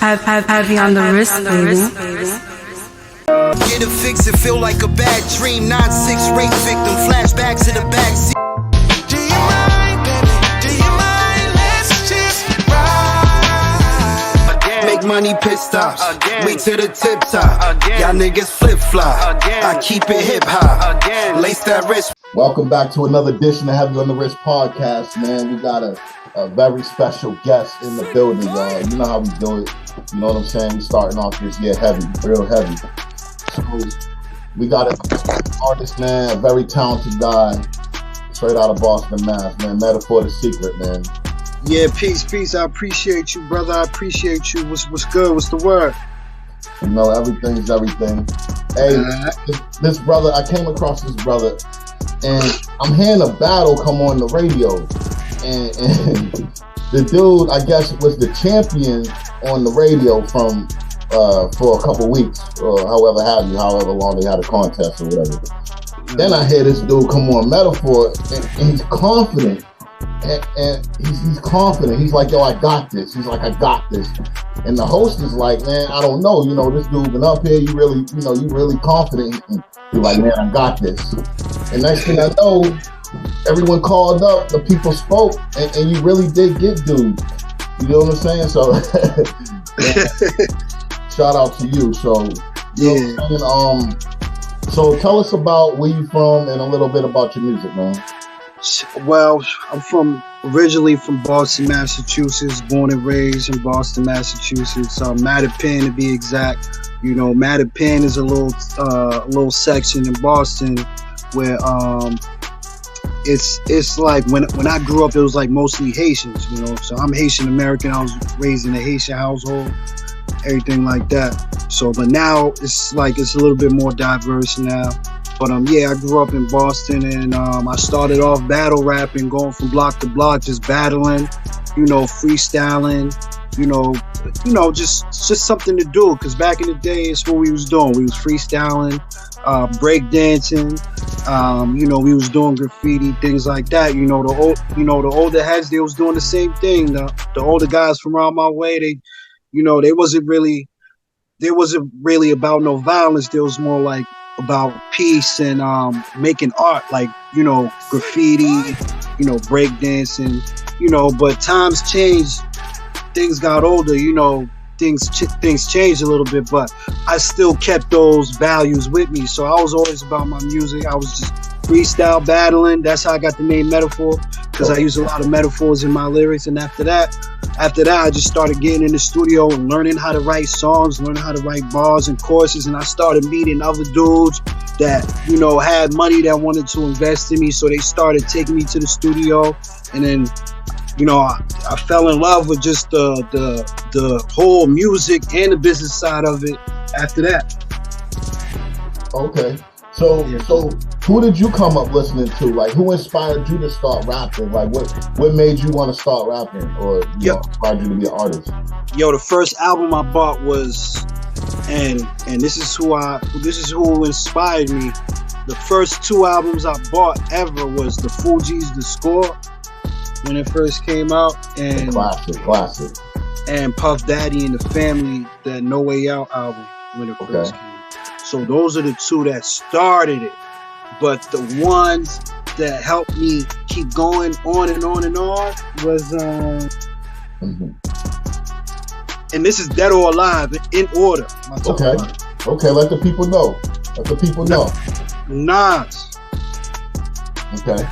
Heavy on the wrist, baby. Get a fix, it feel like a bad dream. 9-6 rape victim, flashbacks in the backseat. Do you mind, baby? Do you mind? Let's just ride. Again. Make money pit stops. Again. We to the tip top. Again. Y'all niggas flip flop. Again. I keep it hip hop. Again. Lace that wrist. Welcome back to another edition of Heavy on the Wrist podcast, man. We got a very special guest in the building, y'all. You know how we do it. You know what I'm saying? We starting off this year heavy, real heavy. So we got an artist, man, a very talented guy, straight out of Boston, Mass, man. Metaphor the Secret, man. Yeah, peace. I appreciate you, brother. I appreciate you. What's good? What's the word? You know, everything's everything. Hey, this brother, I came across this brother, and I'm hearing a battle come on the radio, and the dude, I guess, was the champion on the radio from for a couple weeks, or however long they had a contest or whatever. Then I hear this dude come on Metaphor, and he's confident, and he's confident. He's like, yo, I got this. He's like, I got this. And the host is like, man, I don't know. You know, this dude been up here. You really confident. He's like, man, I got this. And next thing I know, everyone called up, the people spoke, and you really did get dude. You know what I'm saying? So, shout out to you. So, you know what I'm saying? So tell us about where you from and a little bit about your music, man. Well, I'm originally from Boston, Massachusetts, born and raised in Boston, Massachusetts. Mattapan to be exact. You know, Mattapan is a little section in Boston where it's like when I grew up, it was like mostly Haitians, you know. So I'm Haitian American. I was raised in a Haitian household, everything like that. So, but now it's a little bit more diverse now. But I grew up in Boston, and I started off battle rapping, going from block to block, just battling, you know, freestyling, you know, just something to do. Because back in the day, it's what we was doing. We was freestyling, break dancing, you know, we was doing graffiti, things like that. You know, the older heads, they was doing the same thing. The older guys from around my way, they wasn't really about no violence. There was more like about peace and making art, like, you know, graffiti, you know, break dancing, you know. But times changed, things got older, you know, things changed a little bit, but I still kept those values with me. So I was always about my music. I was just freestyle battling. That's how I got the name Metaphor, because I use a lot of metaphors in my lyrics. And after that, I just started getting in the studio and learning how to write songs, learning how to write bars and choruses. And I started meeting other dudes that, you know, had money that wanted to invest in me. So they started taking me to the studio. And then, you know, I fell in love with just the whole music and the business side of it after that. Okay. So who did you come up listening to? Like, who inspired you to start rapping? Like, what made you want to start rapping, or know, inspired you to be an artist? Yo, the first album I bought was, and this is who inspired me. The first two albums I bought ever was the Fugees, The Score, when it first came out, and classic, and Puff Daddy and the Family, that No Way Out album when it first came out. So those are the two that started it. But the ones that helped me keep going on and on and on was, and this is Dead or Alive in order. Okay, let the people know. Nas. Okay.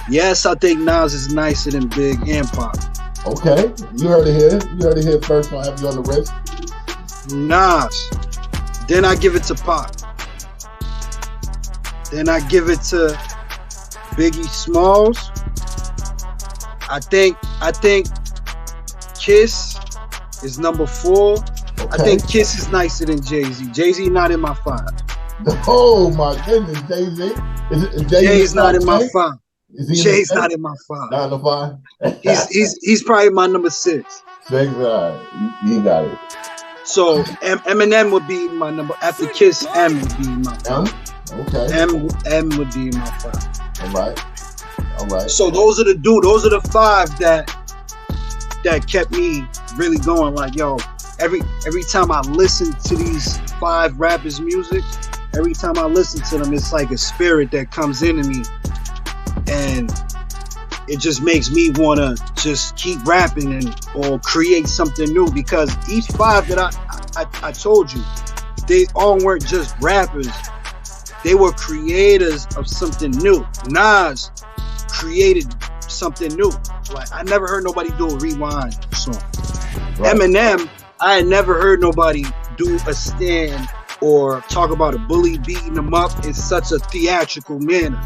Yes, I think Nas is nicer than Big and Pop. Okay, you heard it here first on Heavy on the Wrist. Nas. Then I give it to Pop. Then I give it to Biggie Smalls. I think Kiss is number 4. Okay. I think Kiss is nicer than Jay-Z. Jay-Z not in my 5. Oh my goodness, Jay-Z. Jay's not in my 5. Jay's not in my 5. Not in the 5? he's probably my number 6. 6, you got it. So Eminem would be my number, after Kiss. M would be my 5. Okay. M would be my 5. All right. So those are the 5 that kept me really going. Like, yo, every time I listen to these 5 rappers' music, every time I listen to them, it's like a spirit that comes into me, and it just makes me want to just keep rapping or create something new, because each 5 that I told you, they all weren't just rappers. They were creators of something new. Nas created something new. Like, I never heard nobody do a Rewind song. Right. Eminem, I had never heard nobody do a stand or talk about a bully beating them up in such a theatrical manner.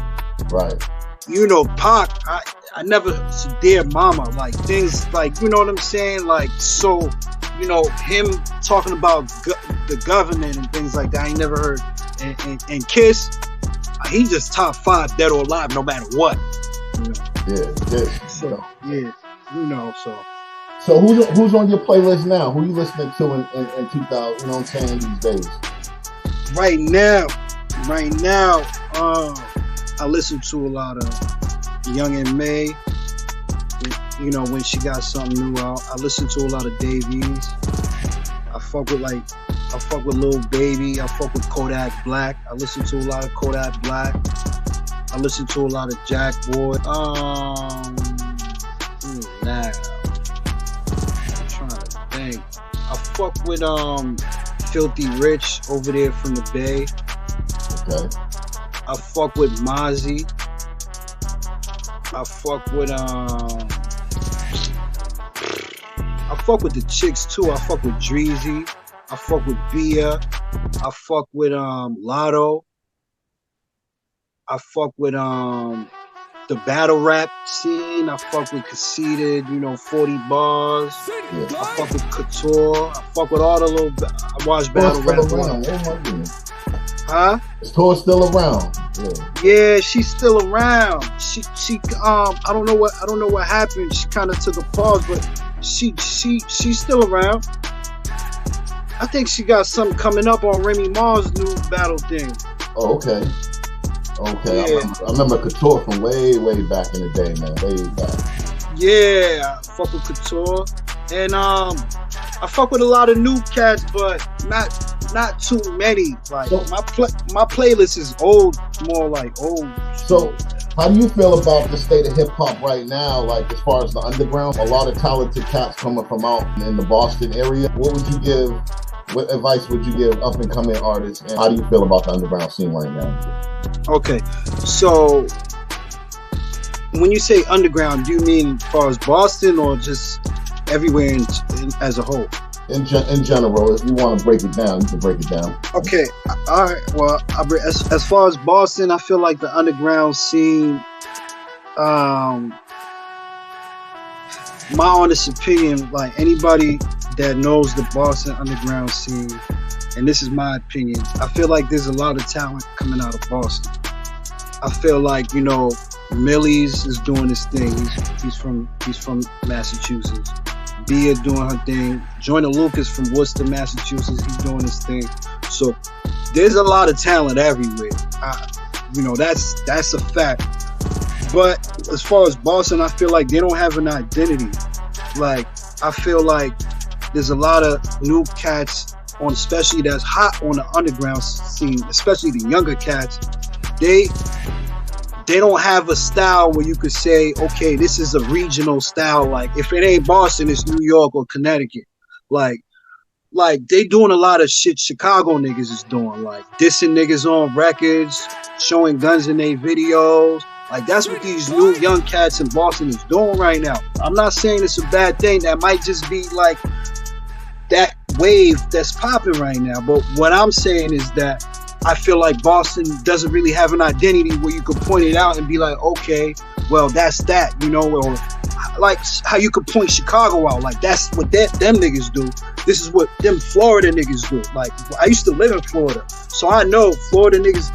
Right. You know, Pac, I never Dear Mama, like things like, you know what I'm saying? Like, so, you know, him talking about the government and things like that, I ain't never heard. And Kiss, he just top 5 dead or alive no matter what. You know? Yeah. So, yeah, you know, so. So who's on your playlist now? Who you listening to in 2000, you know what I'm saying, these days? Right now, I listen to a lot of Young and May. You know, when she got something new out. I listen to a lot of Davies. I fuck with Lil Baby. I fuck with Kodak Black. I listen to a lot of Kodak Black. I listen to a lot of Jack Boy. I'm trying to think. I fuck with Filthy Rich over there from the Bay. Okay. I fuck with Mozzie. I fuck with the chicks too. I fuck with Dreezy. I fuck with Bia. I fuck with Lotto. I fuck with the battle rap scene. I fuck with Conceited, you know, 40 Bars. Yeah. I fuck with Couture. I fuck with all the little. I watch battle rap. Huh? Couture's still around. Yeah, she's still around. She I don't know what happened. She kind of took a pause, but she's still around. I think she got something coming up on Remy Ma's new battle thing. Oh, okay. Yeah. I remember Couture from way back in the day, man. Way back. Yeah, I fuck with Couture. And I fuck with a lot of new cats, but not too many. Like, so, my playlist is old, more like old. So how do you feel about the state of hip hop right now? Like, as far as the underground, a lot of talented cats coming from out in the Boston area. What advice would you give up and coming artists? And how do you feel about the underground scene right now? Okay, so when you say underground, do you mean as far as Boston or just everywhere as a whole? In general, if you want to break it down, you can break it down. Okay, all right. Well, as far as Boston, I feel like the underground scene, my honest opinion, like anybody that knows the Boston underground scene, and this is my opinion, I feel like there's a lot of talent coming out of Boston. I feel like, you know, Millie's is doing his thing. He's from Massachusetts. Bia doing her thing. Joyner Lucas from Worcester, Massachusetts. He's doing his thing. So there's a lot of talent everywhere. You know, that's a fact. But as far as Boston, I feel like they don't have an identity. Like, I feel like there's a lot of new cats on, especially that's hot on the underground scene, especially the younger cats. They don't have a style where you could say, okay, this is a regional style. Like, if it ain't Boston, it's New York or Connecticut. Like they doing a lot of shit Chicago niggas is doing, like dissing niggas on records, showing guns in their videos. Like, that's what these new young cats in Boston is doing right now. I'm not saying it's a bad thing. That might just be like that wave that's popping right now. But what I'm saying is that I feel like Boston doesn't really have an identity where you could point it out and be like, okay, well, that's that, you know, or like how you could point Chicago out, like that's what them niggas do. This is what them Florida niggas do. Like, I used to live in Florida, so I know Florida niggas.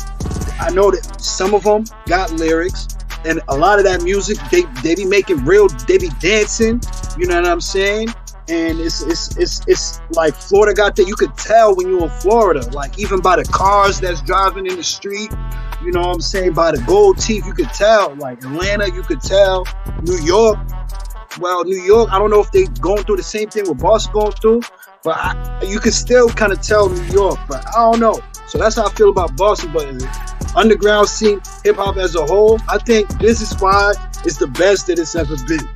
I know that some of them got lyrics, and a lot of that music they be making real. They be dancing. You know what I'm saying? And it's like Florida got that. You could tell when you're in Florida, like even by the cars that's driving in the street. You know what I'm saying? By the gold teeth, you could tell. Like Atlanta, you could tell. New York, well, New York, I don't know if they going through the same thing what Boston going through, but you can still kind of tell New York, but I don't know. So that's how I feel about Boston. But underground scene, hip hop as a whole, I think this is why it's the best that it's ever been.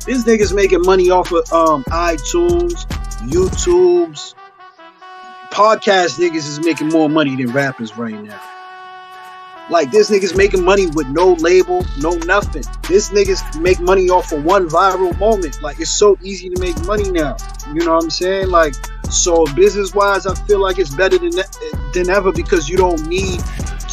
These niggas making money off of iTunes, YouTube's, podcast niggas is making more money than rappers right now. Like, this niggas making money with no label, no nothing. This niggas make money off of one viral moment. Like, it's so easy to make money now. You know what I'm saying? Like, so business-wise, I feel like it's better than ever because you don't need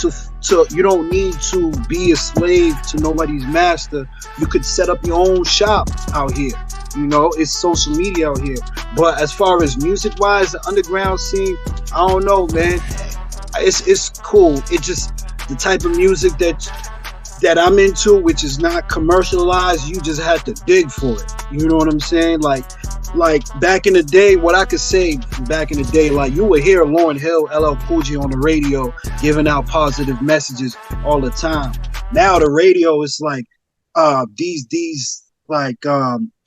to be a slave to nobody's master. You could set up your own shop out here. You know, it's social media out here. But as far as music-wise, the underground scene, I don't know, man. It's cool. It just, the type of music that I'm into, which is not commercialized, you just have to dig for it. You know what I'm saying? Like back in the day, what I could say back in the day, like you would hear Lauryn Hill, LL Cool J on the radio giving out positive messages all the time. Now the radio is like these like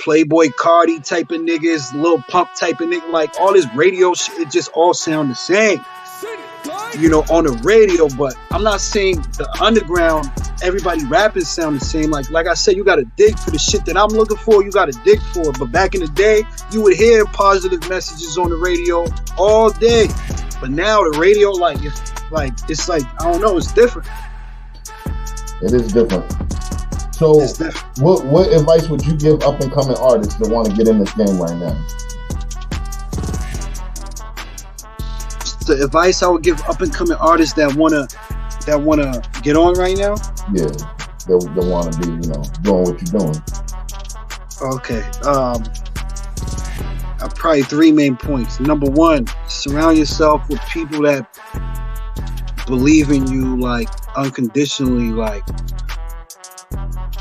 Playboy Cardi type of niggas, Lil Pump type of nigga, like all this radio shit, it just all sound the same. You know, on the radio, but I'm not saying the underground, everybody rapping sound the same. Like I said, you gotta dig for the shit that I'm looking for, you gotta dig for it. But back in the day, you would hear positive messages on the radio all day. But now the radio, it's like, I don't know, it's different. It is different. So It's different. what advice would you give up and coming artists that want to get in this game right now? The advice I would give up and coming artists that wanna get on right now. Yeah, they want to be, doing what you're doing. Okay. Probably 3 main points. Number 1, surround yourself with people that believe in you, like, unconditionally. Like,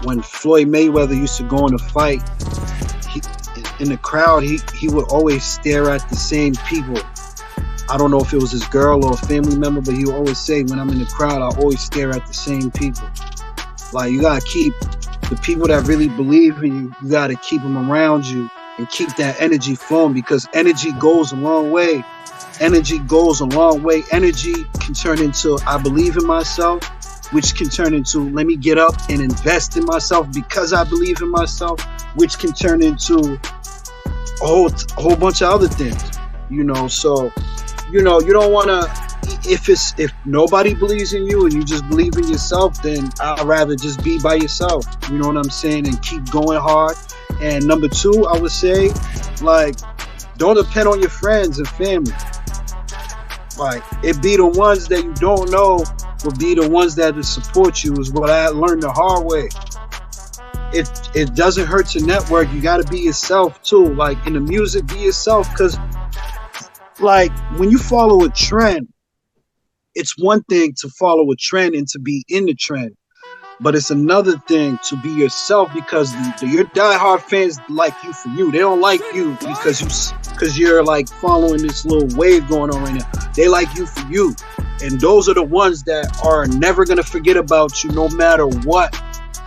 when Floyd Mayweather used to go in a fight, in the crowd, he would always stare at the same people. I don't know if it was his girl or a family member, but he would always say, when I'm in the crowd, I always stare at the same people. Like, you gotta keep the people that really believe in you, you gotta keep them around you and keep that energy flowing, because energy goes a long way. Energy goes a long way. Energy can turn into, I believe in myself, which can turn into, let me get up and invest in myself because I believe in myself, which can turn into a whole bunch of other things, so, you don't want to, if nobody believes in you and you just believe in yourself, then I'd rather just be by yourself, you know what I'm saying, and keep going hard. And number 2, I would say, like, don't depend on your friends and family. Like, it be the ones that you don't know will be the ones that will support you, is what I learned the hard way. It doesn't hurt to network. You got to be yourself too. Like, in the music, be yourself, because like, when you follow a trend, it's one thing to follow a trend and to be in the trend, but it's another thing to be yourself, because your diehard fans like you for you. They don't like you because you're like following this little wave going on right now. They like you for you, and those are the ones that are never gonna forget about you, no matter what.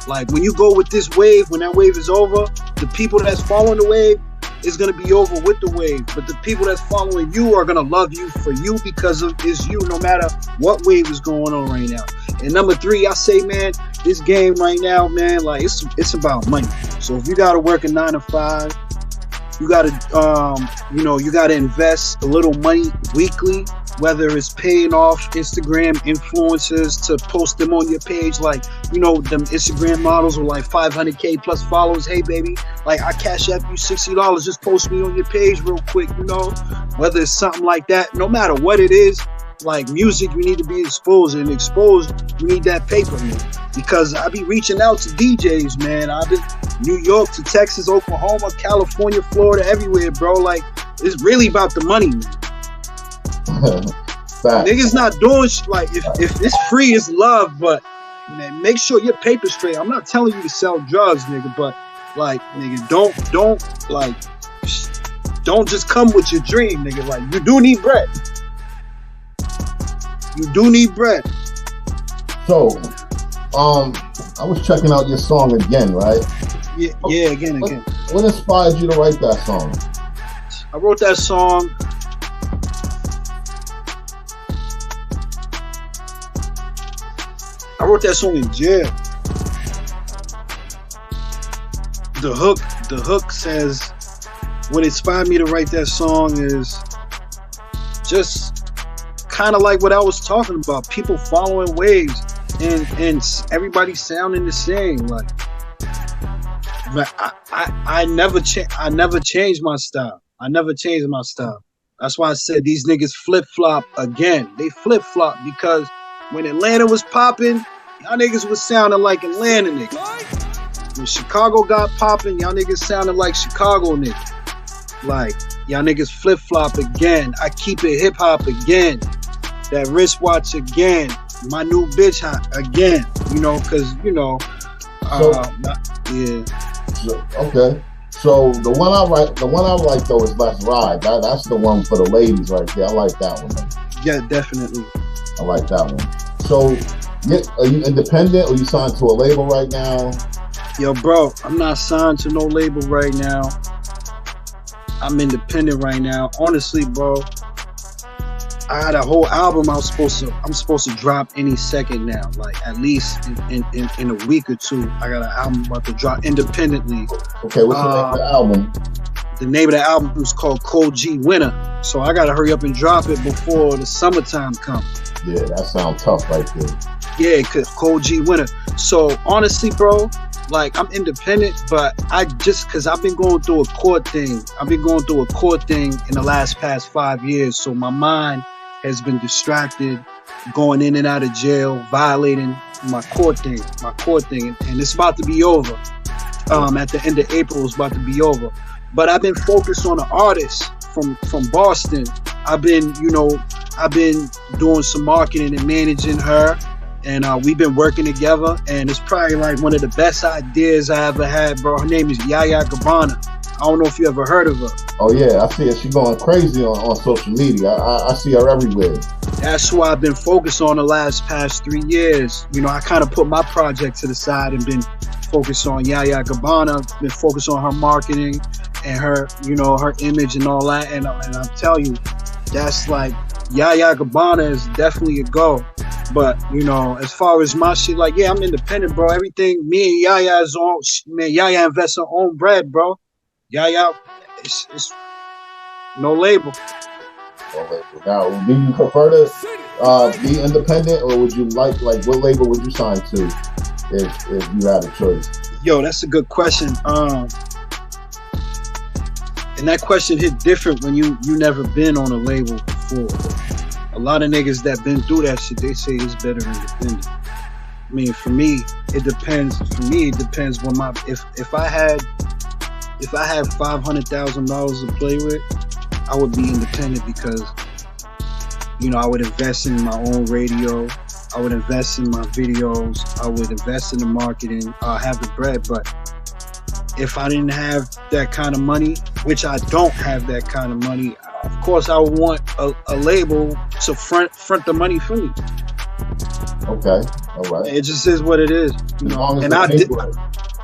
Like, when you go with this wave, when that wave is over, the people that's following the wave is going to be over with the wave, but the people that's following you are going to love you for you because of it's you, no matter what wave is going on right now. And number 3, I say, man, this game right now, man, like, it's about money. So if you got to work a 9 to 5, you got to you got to invest a little money weekly, whether it's paying off Instagram influencers to post them on your page, like, them Instagram models with like 500K plus followers. Hey, baby, like, I cash app you $60, just post me on your page real quick, whether it's something like that. No matter what it is, like music, you need to be exposed, and exposed, you need that paper, man. Because I be reaching out to DJs, man. I've been New York to Texas, Oklahoma, California, Florida, everywhere, bro. Like, it's really about the money, man. Niggas not doing like, if it's free, it's love, but man, make sure your paper's straight. I'm not telling you to sell drugs, nigga, but like, nigga, don't just come with your dream, nigga. Like, you do need bread. You do need bread. So, I was checking out your song again, right? Yeah, again. What inspired you to write that song? I wrote that song. I wrote that song in jail. The hook says, what inspired me to write that song is just kind of like what I was talking about. People following waves and everybody sounding the same. Like, I never changed my style. I never changed my style. That's why I said these niggas flip-flop again. They flip-flop because when Atlanta was popping, y'all niggas was sounding like Atlanta niggas. When Chicago got popping, y'all niggas sounded like Chicago niggas. Like, y'all niggas flip-flop again. I keep it hip-hop again. That wristwatch again. My new bitch hot again. You know, because, you know, yeah. Okay. So the one I like though is Let's Ride. That's the one for the ladies right there. I like that one. Yeah, definitely. I like that one. So, are you independent or you signed to a label right now? Yo, bro, I'm not signed to no label right now. I'm independent right now. Honestly, bro, I had a whole album I'm supposed to drop any second now. Like at least in a week or two, I got an album about to drop independently. Okay, what's the name of the album? The name of the album is called Cold G Winter. So I gotta hurry up and drop it before the summertime comes. Yeah, that sounds tough right there. Yeah, Cold G Winter. So honestly, bro, like I'm independent, but cause I've been going through a court thing. I've been going through a court thing in the past 5 years. So my mind has been distracted, going in and out of jail, violating my court thing, and it's about to be over. At the end of April, it's about to be over. But I've been focused on an artist from Boston. I've been doing some marketing and managing her, and we've been working together. And it's probably like one of the best ideas I ever had, bro. Her name is Yaya Gabbana. I don't know if you ever heard of her. Oh yeah, I see her. She's going crazy on social media. I see her everywhere. That's who I've been focused on the past 3 years. You know, I kind of put my project to the side and been focused on Yaya Gabbana, been focused on her marketing and her, you know, her image and all that. And I'll tell you, that's like, Yaya Gabbana is definitely a go. But, you know, as far as my shit, like, yeah, I'm independent, bro. Everything, me and Yaya is on, man, Yaya invests her own bread, bro. Yaya, it's no label. No label. Now, do you prefer to be independent, or would you like what label would you sign to if you had a choice? Yo, that's a good question. And that question hit different when you never been on a label before. A lot of niggas that been through that shit, they say it's better independent. I mean, for me, it depends. For me, it depends when if I had $500,000 to play with, I would be independent because, you know, I would invest in my own radio, I would invest in my videos, I would invest in the marketing, I'll have the bread. But if I didn't have that kind of money, which I don't have that kind of money, of course I would want a label to front the money for me. Okay, all right. It just is what it is, you know. And I did.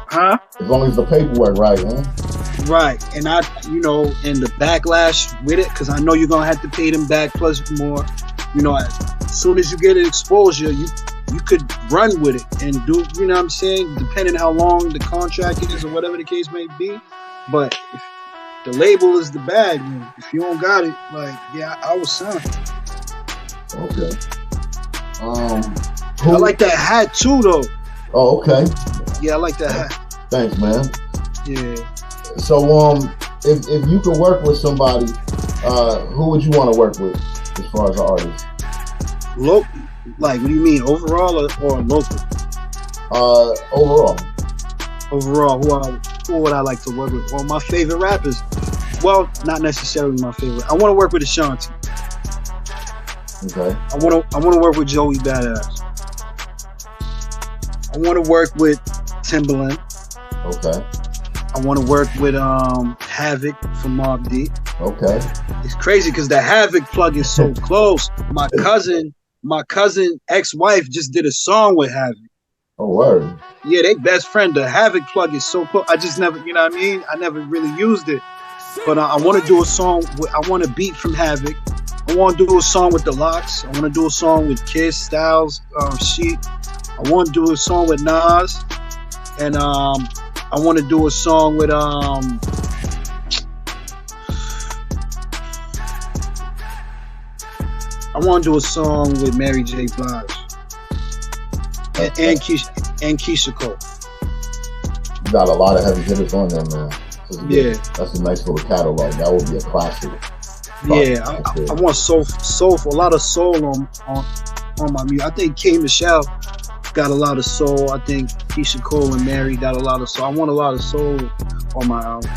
Huh? As long as the paperwork right, huh? Right, and you know, and the backlash with it, because I know you're gonna have to pay them back plus more. You know, as soon as you get an exposure, you could run with it and do, you know what I'm saying, depending how long the contract is or whatever the case may be. But if the label is the bag, man, if you don't got it, like, yeah, I was signed. Okay. I like that hat too, though. Oh, okay. Yeah, I like that hat. Thanks, man. Yeah. So, if you could work with somebody, who would you want to work with as far as an artist? Local, like, what do you mean, overall or local? Overall. Overall, who would I like to work with? Well, my favorite rappers. Well, not necessarily my favorite. I want to work with Ashanti. Okay. I want to work with Joey Badass. I want to work with Timbaland. Okay. I want to work with Havoc from Mobb Deep. Okay. It's crazy because the Havoc plug is so close. My cousin ex-wife just did a song with Havoc. Oh, word. Yeah, they best friend. The Havoc plug is so close. I just never, you know what I mean? I never really used it. But I want to do a song. I want a beat from Havoc. I want to do a song with the Lox. I want to do a song with Kiss, Styles, Sheik. I want to do a song with Nas, and I want to do a song with I want to do a song with Mary J. Blige and Keisha Cole. You got a lot of heavy hitters on there, man. Yeah, that's a nice little catalog. That would be a classic. Yeah, I want soul, a lot of soul on my music. I think K. Michelle got a lot of soul. I think Keisha Cole and Mary got a lot of soul. I want a lot of soul on my album.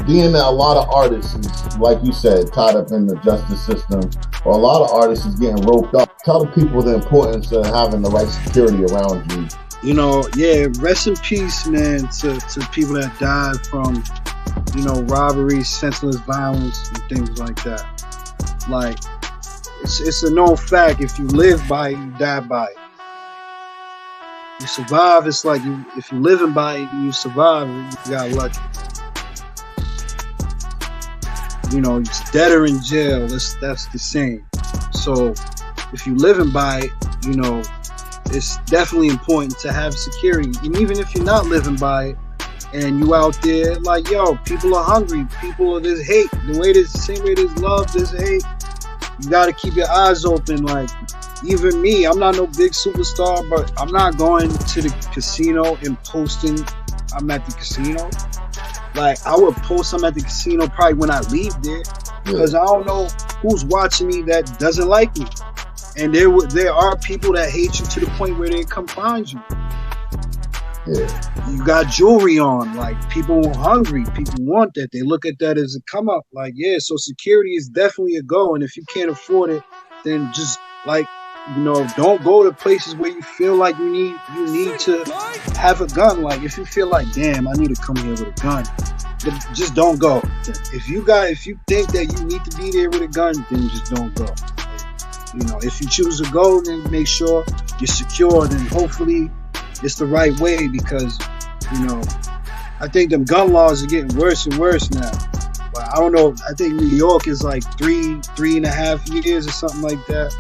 Being that a lot of artists, is, like you said, tied up in the justice system, or a lot of artists is getting roped up. Tell the people the importance of having the right security around you. You know, yeah, rest in peace, man, to people that died from, you know, robberies, senseless violence, and things like that. Like, it's a known fact. If you live by it, you die by it. You survive. It's like if you're living by it, you survive. You got lucky. You know, you're dead or in jail. That's the same. So, if you're living by it, you know, it's definitely important to have security. And even if you're not living by it, and you out there, like, yo, people are hungry. People, there's hate. The same way there's love, there's hate. You got to keep your eyes open. Like, even me, I'm not no big superstar, but I'm not going to the casino and posting I'm at the casino. Like, I would post I'm at the casino probably when I leave there, because I don't know who's watching me that doesn't like me. And there are people that hate you to the point where they come find you. Yeah. You got jewelry on, like, people are hungry, people want that, they look at that as a come up, like, yeah, so security is definitely a go. And if you can't afford it, then just, like, you know, don't go to places where you feel like you need to have a gun. Like, if you feel like, damn, I need to come here with a gun, then just don't go. If you think that you need to be there with a gun, then just don't go. You know, if you choose to go, then make sure you're secured, and hopefully it's the right way, because, you know, I think them gun laws are getting worse and worse now. But I don't know. I think New York is like 3.5 years or something like that.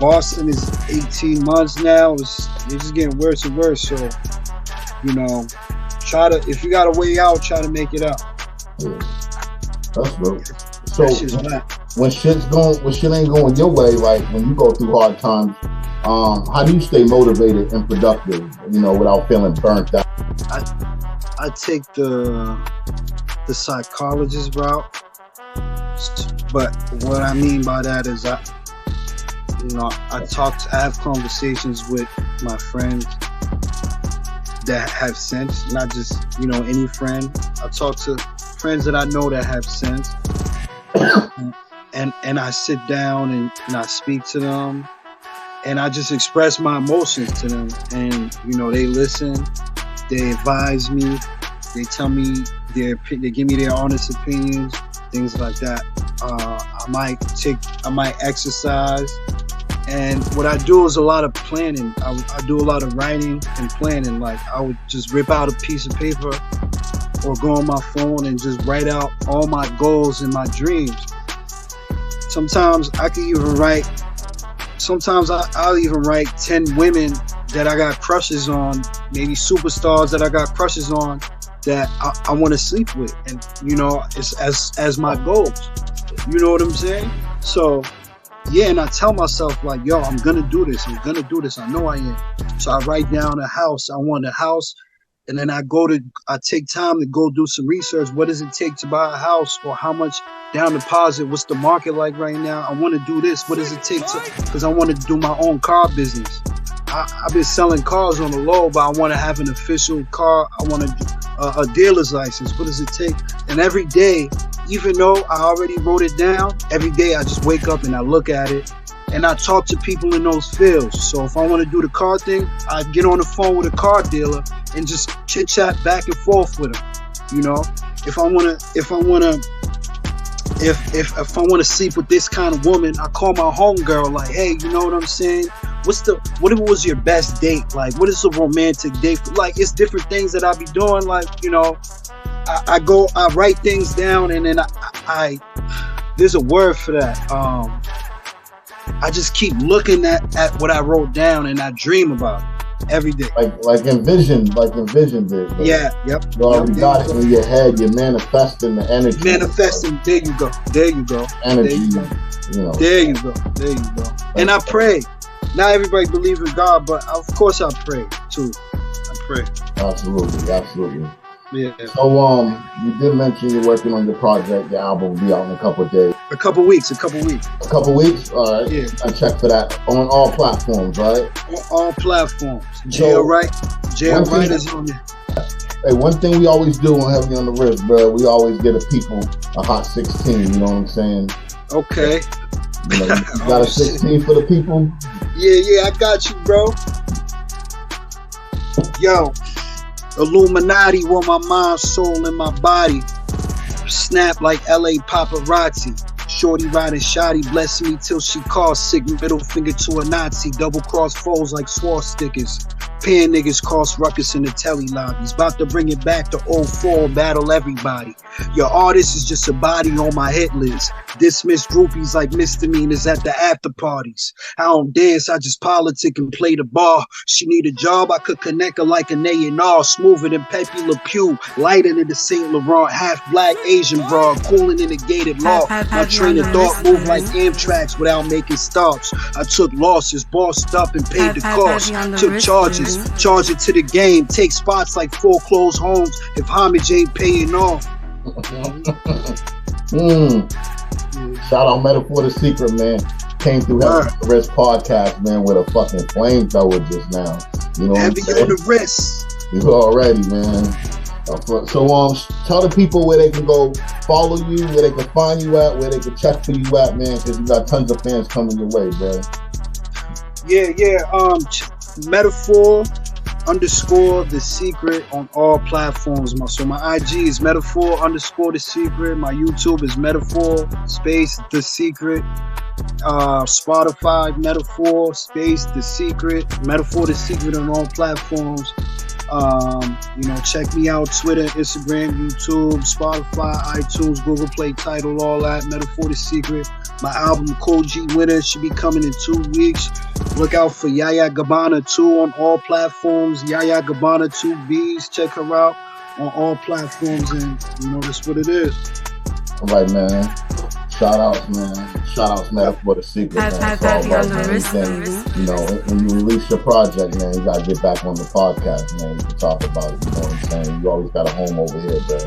Boston is 18 months now. It's just getting worse and worse. So, you know, if you got a way out, try to make it out. Yeah. That's dope. So when shit ain't going your way, like when you go through hard times, how do you stay motivated and productive, you know, without feeling burnt out? I take the psychologist route, but what I mean by that is I have conversations with my friends that have sense, not just, you know, any friend. I talk to friends that I know that have sense, and I sit down and I speak to them, and I just express my emotions to them, and, you know, they listen, they advise me, they tell me they give me their honest opinions, things like that. I might exercise. And what I do is a lot of planning. I do a lot of writing and planning. Like, I would just rip out a piece of paper or go on my phone and just write out all my goals and my dreams. Sometimes I can even write, I'll even write 10 women that I got crushes on, maybe superstars that I got crushes on that I want to sleep with. And, you know, it's as my goals. You know what I'm saying? So, yeah, and I tell myself, like, yo, I'm gonna do this. I know I am. So I write down a house. I want a house, and then I take time to go do some research. What does it take to buy a house, or how much down deposit? What's the market like right now? I want to do this. What does it take because I want to do my own car business. I've been selling cars on the low, but I want to have an official car. I want a dealer's license. What does it take? And every day, even though I already wrote it down, every day I just wake up and I look at it and I talk to people in those fields. So if I want to do the car thing, I get on the phone with a car dealer and just chit chat back and forth with them. You know, if I want to sleep with this kind of woman, I call my homegirl, like, hey, you know what I'm saying? What was your best date? Like, what is a romantic date? Like, it's different things that I be doing. Like, you know, I write things down, and then I there's a word for that. I just keep looking at what I wrote down, and I dream about it every day. Like envision it. Bro. Yeah, yep. You already got it in your head. You're manifesting the energy. Manifesting. There you go. Energy. There you go. And I pray. Not everybody believes in God, but of course I pray too. I pray. Absolutely. Yeah. So you did mention you're working on your project. The album will be out in a couple of days. A couple weeks. A couple weeks? All right. Yeah. I check for that on all platforms, right? On all platforms. Jail Right is on there. Hey, one thing we always do on Heavy on the Wrist, bro, we always get a people a hot 16, you know what I'm saying? Okay. You got a 16 for the people? Yeah, I got you, bro. Yo, Illuminati want my mind, soul, and my body. Snap like LA paparazzi. Shorty riding shoddy, bless me till she calls sick. Middle finger to a Nazi. Double cross foes like swastikas. Pan niggas cost ruckus in the telly lobbies. About to bring it back to 04, battle everybody. Your artist is just a body on my hit list. Dismiss groupies like misdemeanors at the after parties. I don't dance, I just politic and play the bar. She need a job, I could connect her like an A&R. Smoother than Pepe Le Pew, lighter than the Saint Laurent. Half black Asian broad, cooling in the gated law. My train of thought moved like Amtrak's without making stops. I took losses, bossed up and paid the cost. Took charges, charge it to the game. Take spots like foreclosed homes if homage ain't paying off. Shout out Metaphor the Secret, man. Came through Heavy on the Wrist podcast, man, with a fucking flamethrower just now. You know Heavy what I'm on the wrist. You already, man. So tell the people where they can go follow you, where they can find you at, where they can check for you at, man, because you got tons of fans coming your way, bro. Yeah. Metaphor _ the secret on all platforms. So my IG is Metaphor _ the secret. My YouTube is Metaphor space the secret. Spotify Metaphor space the secret. Metaphor the secret on all platforms. Check me out, Twitter, Instagram, YouTube, Spotify, iTunes, Google Play, Tidal, all that. Metaphor the Secret. My album Cold G Winner should be coming in 2 weeks. Look out for Yaya Gabbana 2 on all platforms. Yaya Gabbana 2 B's. Check her out on all platforms, and that's what it is. All right, man. Shout outs, man. Shout outs, Metaphor the Secret, man. It's all right, man. When you release your project, man, you gotta get back on the podcast, man. We can talk about it. You know what I'm saying? You always got a home over here, bro.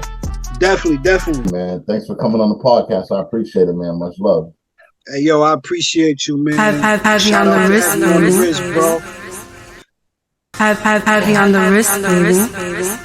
Definitely. Man, thanks for coming on the podcast. I appreciate it, man. Much love. Hey, yo, I appreciate you, man. Heavy on the wrist, bro. Heavy on the wrist, baby.